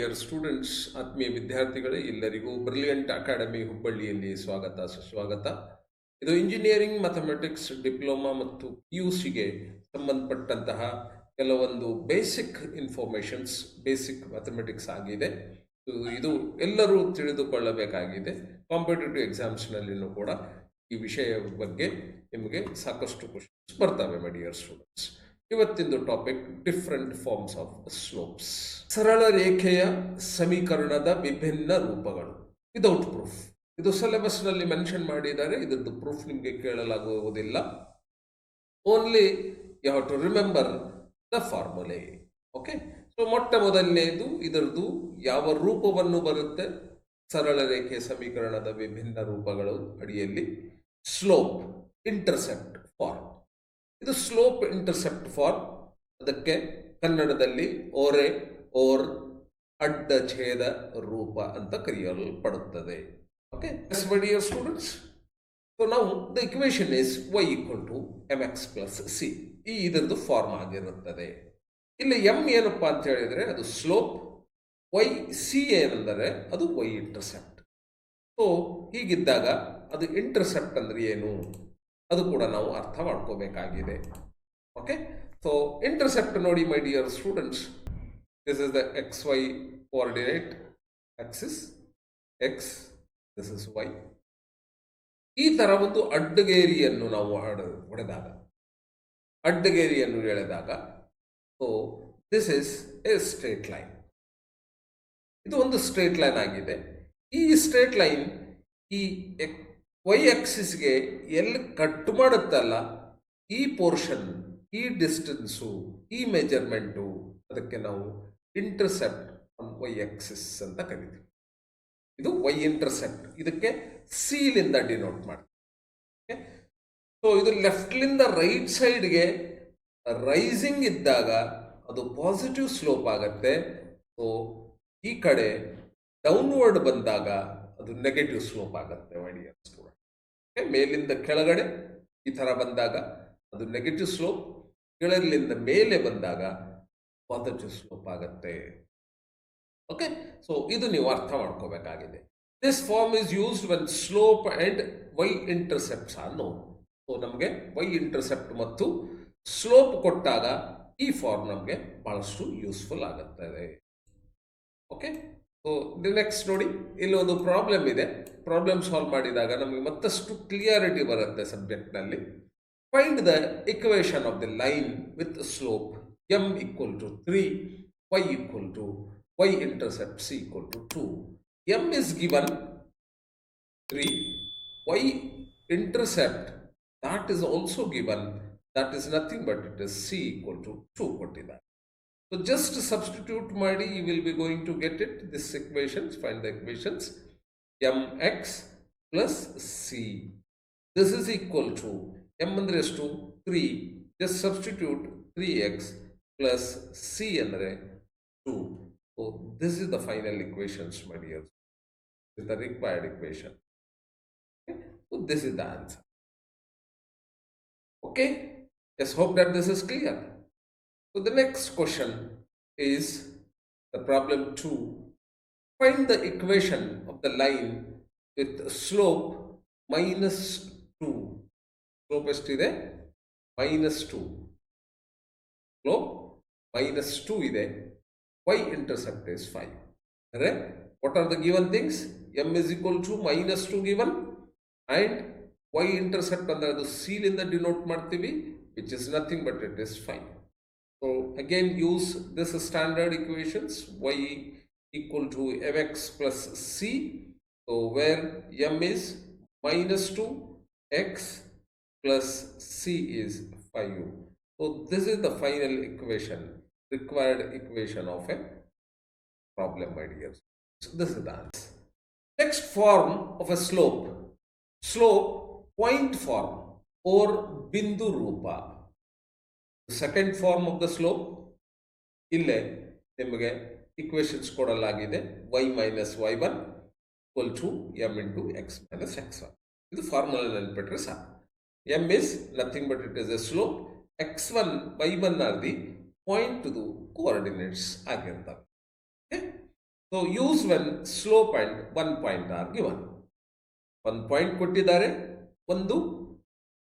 Dear students, ಆತ್ಮೀಯ ವಿದ್ಯಾರ್ಥಿಗಳೇ, ಎಲ್ಲರಿಗೂ ಬ್ರಿಲಿಯಂಟ್ ಅಕಾಡೆಮಿ ಹುಬ್ಬಳ್ಳಿಯಲ್ಲಿ ಸ್ವಾಗತ ಸುಸ್ವಾಗತ. ಇದು ಇಂಜಿನಿಯರಿಂಗ್ ಮ್ಯಾಥಮೆಟಿಕ್ಸ್ ಡಿಪ್ಲೊಮಾ ಮತ್ತು PUCಗೆ ಸಂಬಂಧಪಟ್ಟಂತಹ ಕೆಲವೊಂದು ಬೇಸಿಕ್ ಇನ್ಫಾರ್ಮೇಷನ್ಸ್, ಬೇಸಿಕ್ ಮ್ಯಾಥಮೆಟಿಕ್ಸ್ ಆಗಿದೆ. ಇದು ಎಲ್ಲರೂ ತಿಳಿದುಕೊಳ್ಳಬೇಕಾಗಿದೆ. ಕಾಂಪಿಟೇಟಿವ್ ಎಕ್ಸಾಮ್ಸ್ನಲ್ಲಿನೂ ಕೂಡ ಈ ವಿಷಯ ಬಗ್ಗೆ ನಿಮಗೆ ಸಾಕಷ್ಟು ಕ್ವಶನ್ಸ್ ಬರ್ತವೆ ಮೈ ಡಿಯರ್ ಸ್ಟೂಡೆಂಟ್ಸ್. ಇವತ್ತಿಂದು topic different forms of slopes. ಸರಳ ರೇಖೆಯ ಸಮೀಕರಣದ ವಿಭಿನ್ನ ರೂಪಗಳು ವಿದೌಟ್ ಪ್ರೂಫ್. ಇದು ಸಿಲೆಬಸ್ನಲ್ಲಿ ಮೆನ್ಷನ್ ಮಾಡಿದ್ದಾರೆ. ಇದರದ್ದು ಪ್ರೂಫ್ ನಿಮಗೆ ಕೇಳಲಾಗುವುದಿಲ್ಲ. Only you have to remember the formulae. Okay, so ಮೊಟ್ಟ ಮೊದಲನೇದು ಇದರದ್ದು ಯಾವ ರೂಪವನ್ನು ಬರುತ್ತೆ. ಸರಳ ರೇಖೆ ಸಮೀಕರಣದ ವಿಭಿನ್ನ ರೂಪಗಳು ಅಡಿಯಲ್ಲಿ ಸ್ಲೋಪ್ ಇಂಟರ್ಸೆಪ್ಟ್ ಫಾರ್ಮ್. ಇದು ಸ್ಲೋಪ್ ಇಂಟರ್ಸೆಪ್ಟ್ ಫಾರ್ಮ್. ಅದಕ್ಕೆ ಕನ್ನಡದಲ್ಲಿ ಓರೆ ಓರ್ ಅಡ್ಡ ಛೇದ ರೂಪ ಅಂತ ಕರೆಯಲ್ಪಡುತ್ತದೆ. Okay my dear students, so ನಾವು the equation is y equal to mx plus C. ಈ ಇದರದ್ದು ಫಾರ್ಮ್ ಆಗಿರುತ್ತದೆ. ಇಲ್ಲಿ m ಏನಪ್ಪ ಅಂತ ಹೇಳಿದರೆ ಅದು ಸ್ಲೋಪ್, y ಸಿ ಏನೆಂದರೆ ಅದು y ಇಂಟರ್ಸೆಪ್ಟ್. ಸೊ ಹೀಗಿದ್ದಾಗ ಅದು ಇಂಟರ್ಸೆಪ್ಟ್ ಅಂದ್ರೆ ಏನು ಅದು ಕೂಡ ನಾವು ಅರ್ಥ ಮಾಡ್ಕೋಬೇಕಾಗಿದೆ. ಓಕೆ, ಸೊ ಇಂಟರ್ಸೆಪ್ಟ್ ನೋಡಿ my dear students, this is the XY coordinate axis, x, this is y. ಈ ತರ ಒಂದು ಅಡ್ಡಗೇರಿಯನ್ನು ನಾವು ಹೊಡೆದಾಗ, ಅಡ್ಡಗೇರಿಯನ್ನು ಎಳೆದಾಗ, so this is a straight line. ಇದು ಒಂದು ಸ್ಟ್ರೇಟ್ ಲೈನ್ ಆಗಿದೆ. ಈ ಸ್ಟ್ರೇಟ್ ಲೈನ್ ಈ y ಆಕ್ಸಿಸ್ಗೆ ಎಲ್ಲಿ ಕಟ್ ಮಾಡುತ್ತಲ್ಲ, ಈ ಪೋರ್ಷನ್, ಈ ಡಿಸ್ಟೆನ್ಸು, ಈ ಮೆಜರ್ಮೆಂಟು, ಅದಕ್ಕೆ ನಾವು ಇಂಟರ್ಸೆಪ್ಟ್ ಆನ್ y ಆಕ್ಸಿಸ್ ಅಂತ ಕರಿತೀವಿ. ಇದು y ಇಂಟರ್ಸೆಪ್ಟ್. ಇದಕ್ಕೆ ಸಿಲಿಂದ ಡಿನೋಟ್ ಮಾಡ್ತೀವಿ. ಸೊ ಇದು ಲೆಫ್ಟ್ಲಿಂದ ರೈಟ್ ಸೈಡ್ಗೆ ರೈಸಿಂಗ್ ಇದ್ದಾಗ ಅದು ಪಾಸಿಟಿವ್ ಸ್ಲೋಪ್ ಆಗತ್ತೆ. ಸೊ ಈ ಕಡೆ ಡೌನ್ವರ್ಡ್ ಬಂದಾಗ ಅದು ನೆಗೆಟಿವ್ ಸ್ಲೋಪ್ ಆಗುತ್ತೆ ಮೈ ಡಿಯರ್ ಸ್ಟೂಡೆಂಟ್. ಮೇಲಿಂದ ಕೆಳಗಡೆ ಈ ತರ ಬಂದಾಗ ಅದು ನೆಗೆಟಿವ್ ಸ್ಲೋಪ್, ಕೆಳಗಿನಿಂದ ಮೇಲೆ ಬಂದಾಗ ಪಾಸಿಟಿವ್ ಸ್ಲೋಪ್ ಆಗುತ್ತೆ. ಓಕೆ, ಸೊ ಇದು ನೀವು ಅರ್ಥ ಮಾಡ್ಕೋಬೇಕಾಗಿದೆ. This form is used when slope and y intercepts are known. So ನಮಗೆ y ಇಂಟರ್ಸೆಪ್ಟ್ ಮತ್ತು ಸ್ಲೋಪ್ ಕೊಟ್ಟಾಗ ಈ ಫಾರ್ಮ್ ನಮಗೆ ಬಹಳಷ್ಟು ಯೂಸ್ಫುಲ್ ಆಗುತ್ತದೆ. ಓಕೆ, ಸೊ ನೆಕ್ಸ್ಟ್ ನೋಡಿ, ಇಲ್ಲಿ ಒಂದು ಪ್ರಾಬ್ಲಮ್ ಇದೆ. ಪ್ರಾಬ್ಲಮ್ ಸಾಲ್ವ್ ಮಾಡಿದಾಗ ನಮಗೆ ಮತ್ತಷ್ಟು ಕ್ಲಿಯಾರಿಟಿ ಬರುತ್ತೆ ಸಬ್ಜೆಕ್ಟ್ನಲ್ಲಿ. Find the equation of the line with slope m equal to 3, y equal to y intercept c equal to 2. m is given 3, y intercept that is also given, that is nothing but it is c equal to 2 ಕೊಟ್ಟಿದ್ದಾರೆ. So just substitute ಮಾಡಿ, you will be going to get it. This equations, find the equations. mx plus c, this is equal to m ಅಂದ್ರೆ ಎಷ್ಟು 3, just substitute 3x plus c ಅಂದ್ರೆ 2. So this is the final equations, my dear. This is the required equation. Okay? So this is the answer. Okay, let's hope that this is clear. So the next question is the problem 2. Find the equation of the line with slope minus 2. Slope ಎಷ್ಟಿದೆ? -2. Slope -2 ಇದೆ. y intercept is 5. What are the given things? m is equal to -2 given, and y intercept ಅಂದ್ರೆ ಅದು c ಲಿಂದ denote ಮಾಡ್ತೀವಿ, which is nothing but it is 5. So again use this standard equations, y equal to mx plus c. So where m is -2, x plus c is 5. So this is the final equation, required equation of a problem, my dear. So this is the answer. Next form of a slope, slope point form or bindu rupa. The second form of the slope, ಇಲ್ಲೇ ನಿಮಗೆ equations ಕೊಡಲಾಗಿದೆ. y minus y1 equal to m into x minus x1. ಇದು formula ನೆನಪಿಟ್ರೆ ಸಾಕು. m is nothing but it is a slope, x1 y1 are the point to the coordinates ಆಗಿರ್ತವೆ. So use when slope and one point are given. ಒಂದು point ಕೊಟ್ಟಿದ್ದಾರೆ, ಒಂದು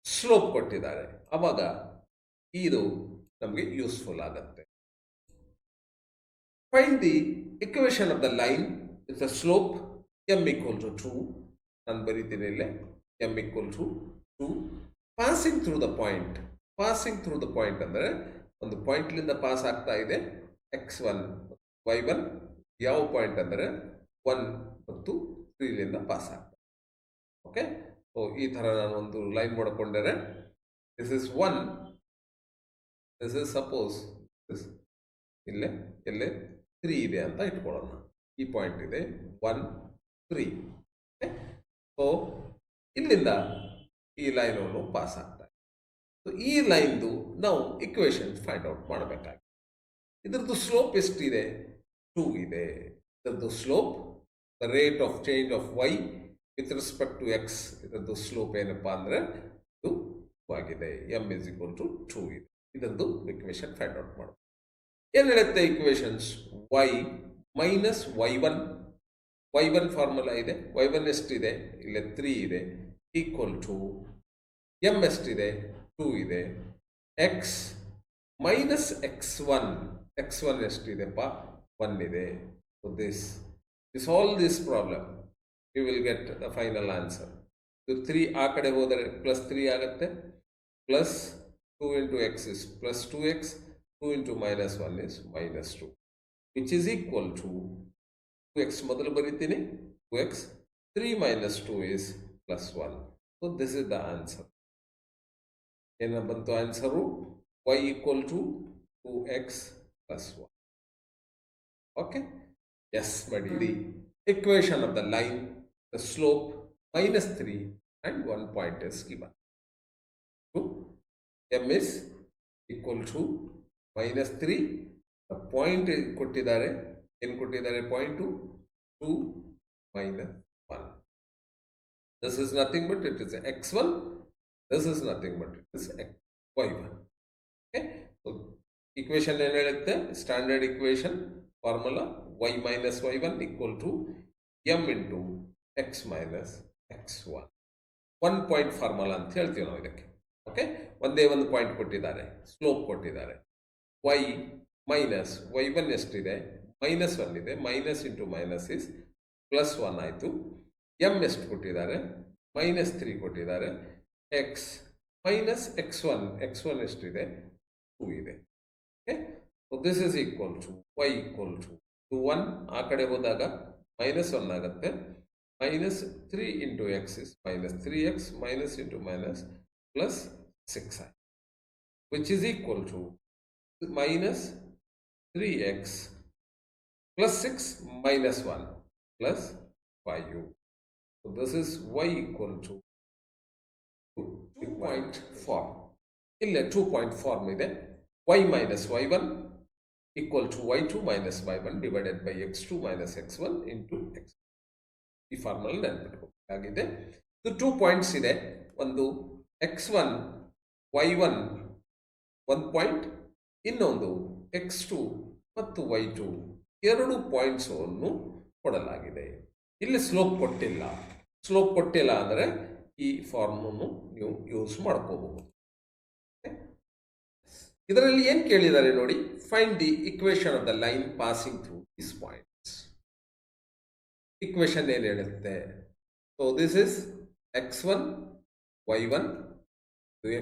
slope ಕೊಟ್ಟಿದ್ದಾರೆ, ಅವಾಗ ಇದು ನಮಗೆ ಯೂಸ್ಫುಲ್ ಆಗುತ್ತೆ. Find the equation of the line with the slope M equal to 2. ನಾನು ಬರೀತೀನಿ ಇಲ್ಲೇ M equal to 2. Passing through the point. Passing through the point ಅಂದರೆ ಒಂದು ಪಾಯಿಂಟ್ಲಿಂದ ಪಾಸ್ ಆಗ್ತಾ ಇದೆ x1 y1. ಯಾವ ಪಾಯಿಂಟ್ ಅಂದರೆ 1 ಮತ್ತು 3ಲಿಂದ ಪಾಸ್ ಆಗ್ತದೆ. ಓಕೆ, ಸೊ ಈ ಥರ ನಾನು ಒಂದು ಲೈನ್ ಮಾಡಿಕೊಂಡರೆ this is 1, this is suppose ಇಲ್ಲೇ ಎಲ್ಲೇ 3 ಇದೆ ಅಂತ ಇಟ್ಕೊಳ್ಳೋಣ. ಈ ಪಾಯಿಂಟ್ ಇದೆ 1 3. ಸೊ ಇಲ್ಲಿಂದ ಈ ಲೈನನ್ನು ಪಾಸ್ ಆಗ್ತಾ ಇದೆ. ಸೊ ಈ ಲೈನ್ದು ನಾವು ಇಕ್ವೇಶನ್ ಫೈಂಡ್ ಔಟ್ ಮಾಡಬೇಕಾಗಿದೆ. ಇದರದ್ದು ಸ್ಲೋಪ್ ಎಷ್ಟಿದೆ? 2 ಇದೆ. ಇದರದ್ದು slope, the rate of change of y with respect to x, ಇದರದ್ದು ಸ್ಲೋಪ್ ಏನಪ್ಪಾ ಅಂದರೆ ಇದು ಆಗಿದೆ, m ಇಸ್ ಈಕ್ವಲ್ ಟು 2 ಇದೆ. ಇದರದ್ದು ಇಕ್ವೇಶನ್ ಫೈಂಡ್ ಔಟ್ ಮಾಡೋದು. ಏನು ಹೇಳುತ್ತೆ equations? y minus y1. y1 formula ಇದೆ, y1 ಎಷ್ಟಿದೆ? ಇಲ್ಲೇ 3 ಇದೆ, ಈಕ್ವಲ್ ಟು m ಎಷ್ಟಿದೆ? 2 ಇದೆ, x ಮೈನಸ್ x1. x1 ಎಷ್ಟಿದೆಪ್ಪ? 1 ಇದೆ. So this solve this problem, you will get the final answer. ಇದು 3 ಆ ಕಡೆ ಹೋದರೆ ಪ್ಲಸ್ 3 ಆಗುತ್ತೆ, plus 2 into X is plus 2x, 2 into minus 1 is minus 2, which is equal to 2x ಮೊದಲು ಬರೀತೀನಿ, 2x, 3 minus 2 is plus 1. So this is the answer. ಏನು ಬಂತು answer? y equal to 2x plus 1. Okay, ಎಸ್ ಮಾಡಿ. The equation of the line, the slope minus 3 and 1 point is given. So, m is equal to minus 3. The point ಕೊಟ್ಟಿದ್ದಾರೆ, ಏನು ಕೊಟ್ಟಿದ್ದಾರೆ? Point 2 minus 1. This is nothing but it is x1. This is nothing but it is y1. Okay, so equation ಏನು ಹೇಳುತ್ತೆ? Standard equation formula y minus y1 equal to m into x minus x1. 1 point formula ಅಂತ ಹೇಳ್ತೀವಿ ನಾವು ಇದಕ್ಕೆ. Okay, ಒಂದೇ ಒಂದು point ಕೊಟ್ಟಿದ್ದಾರೆ, slope ಕೊಟ್ಟಿದ್ದಾರೆ. y ಮೈನಸ್ y1 ಎಷ್ಟಿದೆ? ಮೈನಸ್ 1 ಇದೆ, minus into minus is plus 1 ಆಯಿತು. m ಎಷ್ಟು ಕೊಟ್ಟಿದ್ದಾರೆ? ಮೈನಸ್ 3 ಕೊಟ್ಟಿದ್ದಾರೆ. x ಮೈನಸ್ x1 ಎಷ್ಟಿದೆ? 2 ಇದೆ. Okay, so this is equal to y equal to 1 ಆ ಕಡೆ ಹೋದಾಗ ಮೈನಸ್ 1 ಆಗುತ್ತೆ, minus 3 into X is minus 3x, minus into minus plus 6 ಆಯ್ತು, which is equal to minus 3x plus 6 minus 1 plus 5. So this is y equal to 2 point form. ಇಲ್ಲೇ 2 point form ಇದೆ. y minus y1 equal to y2 minus y1 divided by x2 minus x1 into x. ಈ formula ನೆನಪಿಟ್ಕೋಬೇಕಾಗಿದೆ. ಇದು 2 points ಇದೆ. ಒಂದು x1 y1 1 point, ಇನ್ನೊಂದು x2 ಮತ್ತು y2 2 points ಅನ್ನು ಕೊಡಲಾಗಿದೆ. ಇಲ್ಲಿ ಸ್ಲೋಪ್ ಕೊಟ್ಟಿಲ್ಲ. ಸ್ಲೋಪ್ ಕೊಟ್ಟಿಲ್ಲ ಅಂದರೆ ಈ ಫಾರ್ಮನ್ನು ನೀವು ಯೂಸ್ ಮಾಡ್ಕೋಬಹುದು. ಇದರಲ್ಲಿ ಏನು ಕೇಳಿದ್ದಾರೆ ನೋಡಿ? Find the equation of the line passing through this points. Equation ಏನು ಹೇಳುತ್ತೆ? So this is x1 y1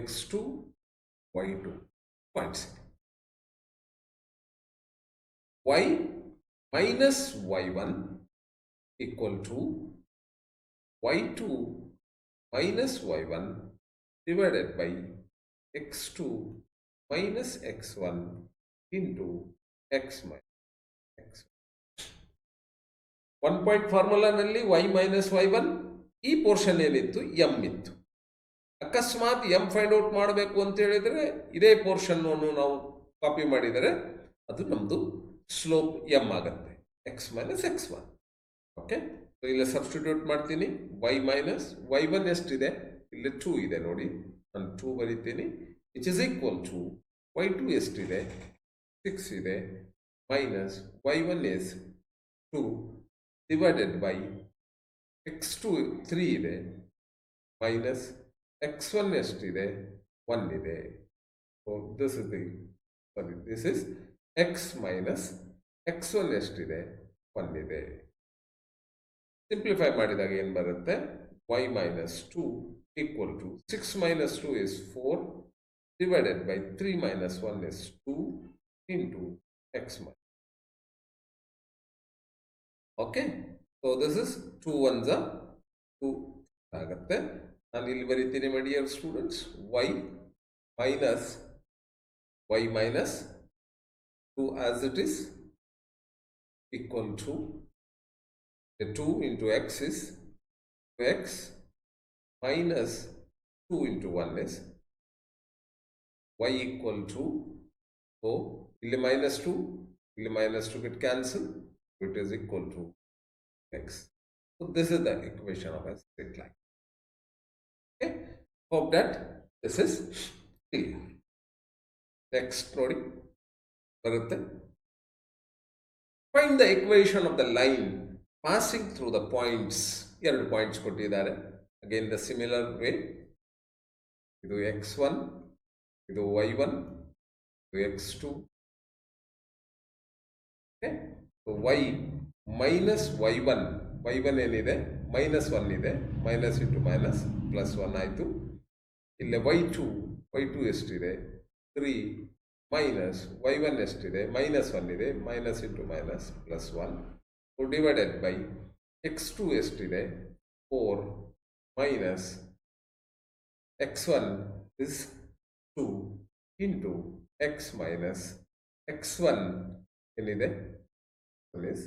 x2 y2 points. y minus y1 equal to y2 minus y1 divided by x2 minus x1 into x minus x1. 1 point ಫಾರ್ಮುಲಾನಲ್ಲಿ y minus y1 ಈ portion ಏನಿತ್ತು? m ಇತ್ತು. ಅಕಸ್ಮಾತ್ m find out ಮಾಡಬೇಕು ಅಂತ ಹೇಳಿದರೆ ಇದೇ portion ಅನ್ನು ನಾವು ಕಾಪಿ ಮಾಡಿದರೆ ಅದು ನಮ್ಮದು ಸ್ಲೋಪ್ m ಆಗುತ್ತೆ, x minus x1. Okay, so ಇಲ್ಲಿ ಸಬ್ಸ್ಟಿಟ್ಯೂಟ್ ಮಾಡ್ತೀನಿ. y ಮೈನಸ್ y1 ಎಷ್ಟಿದೆ? ಇಲ್ಲಿ 2 ಇದೆ ನೋಡಿ, ನಾನು 2 ಬರೀತೀನಿ, which is equal to y2 ಎಷ್ಟಿದೆ? 6 ಇದೆ, minus y1 is 2 divided by x2 3 ಇದೆ ಮೈನಸ್ x1 ಎಷ್ಟಿದೆ 1 ಇದೆ. So this is the sorry this is x minus x1 ಎಷ್ಟಿದೆ 1 ಇದೆ. ಸಿಂಪ್ಲಿಫೈ ಮಾಡಿದಾಗ ಏನು ಬರುತ್ತೆ y minus 2 equal to 6 minus 2 is 4 divided by 3 minus 1 is 2 into x minus. Okay, so this is 2 ones are 2 ಆಗುತ್ತೆ. ನಾನು ಇಲ್ಲಿ ಬರೀತೀನಿ my dear students y minus 2 as it is equal to the 2 into x is x minus 2 into 1 is y equal to, so ಇಲ್ಲಿ minus 2 get cancel, it is equal to x. So this is the equation of a straight line. Okay, hope that this is clear. Next ನೋಡಿ ಬರುತ್ತೆ, find the equation of the line passing through the points. ಎರಡು points ಕೊಟ್ಟಿದ್ದಾರೆ. Again the similar way, ಇದು x1, ಇದು y1, ಇದು x2. y minus y1 ಏನಿದೆ minus 1 ಇದೆ, minus into minus plus 1 ಆಯಿತು. ಇಲ್ಲಿ y2 ಎಷ್ಟಿದೆ 3 ಮೈನಸ್ y1 ಎಷ್ಟಿದೆ ಮೈನಸ್ 1 ಇದೆ, minus into minus plus 1 divided by x2 ಎಷ್ಟಿದೆ 4 minus x1 is 2 into x minus x1 ಏನಿದೆ is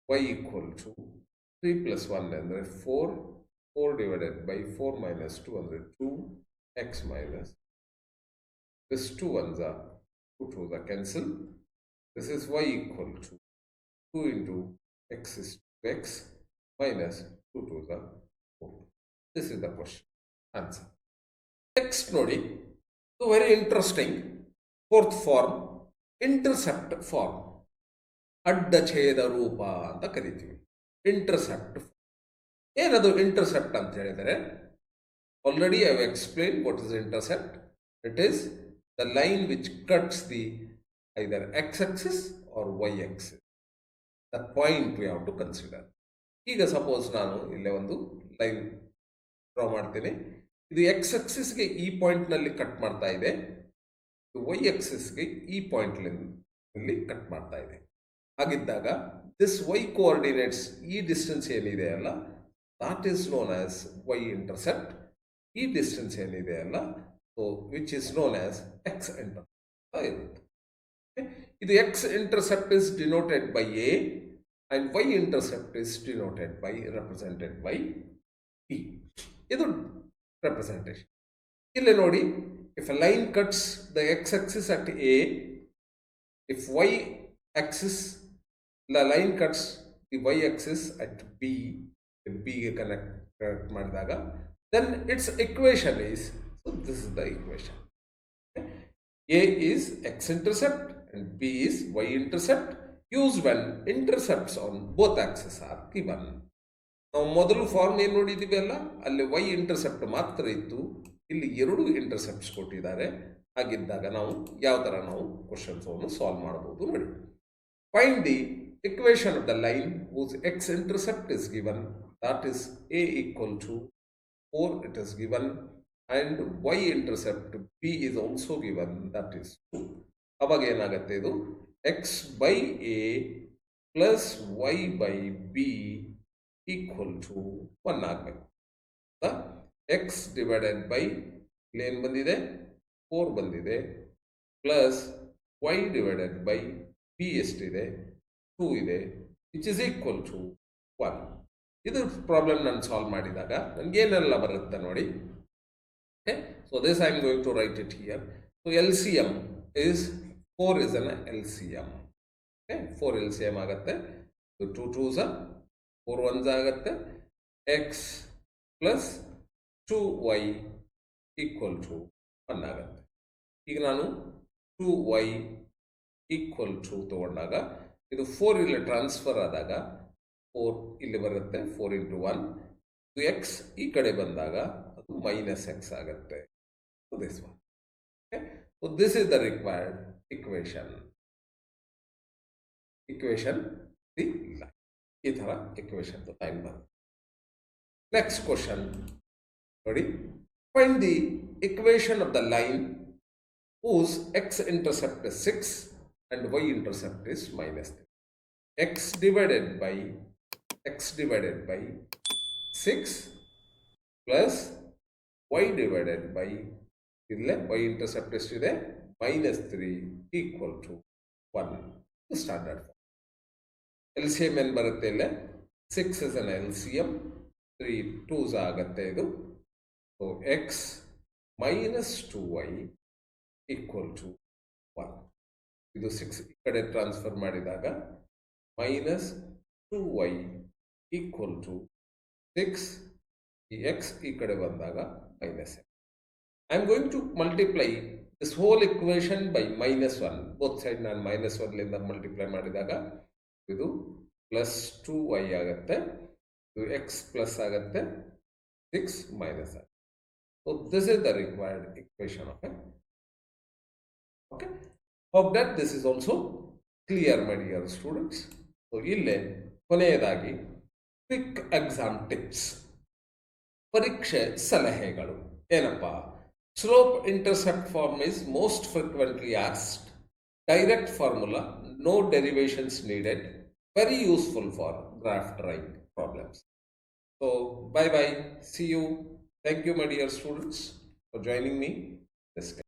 y equal to 3 plus 1 ಅಂದರೆ 4 divided by 4 minus 2 ಅಂದರೆ 2x minus this 2 ones are 2 2s are cancel. This is y equal to 2 into x is 2x minus 2 2s are 4. This is the question answer. Next ನೋಡಿ, so very interesting, fourth form, intercept form, ಅಡ್ಡ ಛೇದ ರೂಪ ಅಂತ ಕರಿತೀವಿ. Intercept ಏನದು intercept ಅಂತ ಹೇಳಿದರೆ, already I have explain what is intercept. It is the line which cuts the either X axis or Y axis. The point we have to consider. ಈಗ suppose ನಾನು ಇಲ್ಲೇ ಒಂದು ಲೈನ್ ಡ್ರಾ ಮಾಡ್ತೀನಿ. ಇದು X ಆಕ್ಸಿಸ್ಗೆ ಈ ಪಾಯಿಂಟ್ನಲ್ಲಿ ಕಟ್ ಮಾಡ್ತಾ ಇದೆ, ಇದು ವೈ ಆಕ್ಸಿಸ್ಗೆ ಈ ಪಾಯಿಂಟ್ನಲ್ಲಿ ಕಟ್ ಮಾಡ್ತಾ ಇದೆ. ಹಾಗಿದ್ದಾಗ ದಿಸ್ ವೈ ಕೋಆರ್ಡಿನೇಟ್ಸ್, ಈ ಡಿಸ್ಟೆನ್ಸ್ ಏನಿದೆ ಅಲ್ಲ, that is known as Y intercept. ಈ ಡಿಸ್ಟೆನ್ಸ್ ಏನಿದೆ ಅಲ್ಲ, so which is known as X intercept ಇರುತ್ತೆ. ಇದು X intercept is denoted by A and y intercept is denoted by, represented by p. ಇದು representation. ಇಲ್ಲಿ ನೋಡಿ, if a line cuts the x axis at a, if y axis, the line cuts the y axis at b, b ಗೆ connect ಮಾಡಿದಾಗ, then its equation is, so this is the equation. A is x intercept and b is y intercept. Use when intercepts on both axes are given. ನಾವು ಮೊದಲು form ಏನು ನೋಡಿದ್ದೀವಿ ಅಲ್ಲ, ಅಲ್ಲಿ Y intercept ಮಾತ್ರ ಇತ್ತು, ಇಲ್ಲಿ ಎರಡು ಇಂಟರ್ಸೆಪ್ಟ್ಸ್ ಕೊಟ್ಟಿದ್ದಾರೆ. ಹಾಗಿದ್ದಾಗ ನಾವು ಯಾವ ಥರ ನಾವು ಕ್ವಶನ್ಸನ್ನು ಸಾಲ್ವ್ ಮಾಡಬಹುದು ನೋಡಿ. Find the equation of the line whose x intercept is given, that is a equal to 4 it is given, and y intercept b is also given, that is 2. ಅವಾಗ ಏನಾಗುತ್ತೆ, ಇದು x by a plus y by b equal to 1 ಆಗಬೇಕು. x divided by ಇಲ್ಲಿ ಏನು ಬಂದಿದೆ 4 ಬಂದಿದೆ, plus y divided by b ಎಷ್ಟಿದೆ 2 ಇದೆ, ವಿಚ್ ಇಸ್ ಈಕ್ವಲ್ ಟು 1. ಇದು ಪ್ರಾಬ್ಲಮ್ ನಾನು ಸಾಲ್ವ್ ಮಾಡಿದಾಗ ನನಗೇನೆಲ್ಲ ಬರುತ್ತೆ ನೋಡಿ. Okay, so this I am going to write it here. So LCM is 4 is an LCM. Okay, 4 LCM ಆಗುತ್ತೆ. 2 2s 4 1s ಆಗುತ್ತೆ. x plus 2y equal to 1 ಆಗುತ್ತೆ. ಈಗ ನಾನು 2y ಈಕ್ವಲ್ ಟು ತಗೊಂಡಾಗ ಇದು 4 ಇಲ್ಲಿ ಟ್ರಾನ್ಸ್ಫರ್ ಆದಾಗ 4 ಇಲ್ಲಿ ಬರುತ್ತೆ, 4 ಇಂಟು 1. ಇದು ಎಕ್ಸ್ ಈ ಕಡೆ ಬಂದಾಗ ಅದು ಮೈನಸ್ ಎಕ್ಸ್ ಆಗುತ್ತೆ. This one. So this is the required equation. The line. ಈ ಥರ ಇಕ್ವೇಶನ್ ಲೈನ್ ಬರುತ್ತೆ. ನೆಕ್ಸ್ಟ್ ಕ್ವಶನ್ ನೋಡಿ. Find the equation of the line whose x-intercept is 6 and y-intercept is minus 3. x divided by 6 plus y divided by y-intercept is minus 3 equal to 1. Standard form. LCM ಏನು ಬರುತ್ತೆ ಇಲ್ಲ? 6 is an LCM, 3 2s ಆಗುತ್ತೆ ಇದು. So x minus 2y equal to 1. ಇದು 6 ಈ ಕಡೆ transfer ಮಾಡಿದಾಗ minus 2y equal to 6. ಈ ಎಕ್ಸ್ ಈ ಕಡೆ ಬಂದಾಗ ಮೈನಸ್. I am going to multiply this whole equation by minus 1. Both side ನಾನು ಮೈನಸ್ 1ಲಿಂದ ಮಲ್ಟಿಪ್ಲೈ ಮಾಡಿದಾಗ ಇದು ಪ್ಲಸ್ 2y ಆಗುತ್ತೆ. ಇದು ಎಕ್ಸ್ ಪ್ಲಸ್ ಆಗುತ್ತೆ, 6 ಮೈನಸ್ ಆಗುತ್ತೆ. So this is the required equation of A. Okay, hope that this is also clear, my dear students. So ಇಲ್ಲೇ ಕೊನೆಯದಾಗಿ ಕ್ವಿಕ್ ಎಕ್ಸಾಮ್ ಟಿಪ್ಸ್, ಪರೀಕ್ಷೆ ಸಲಹೆಗಳು ಏನಪ್ಪ? Slope intercept form is most frequently asked. Direct formula, no derivations needed. Very useful for graph drawing problems. So bye bye, see you. Thank you, my dear students, for joining me this day.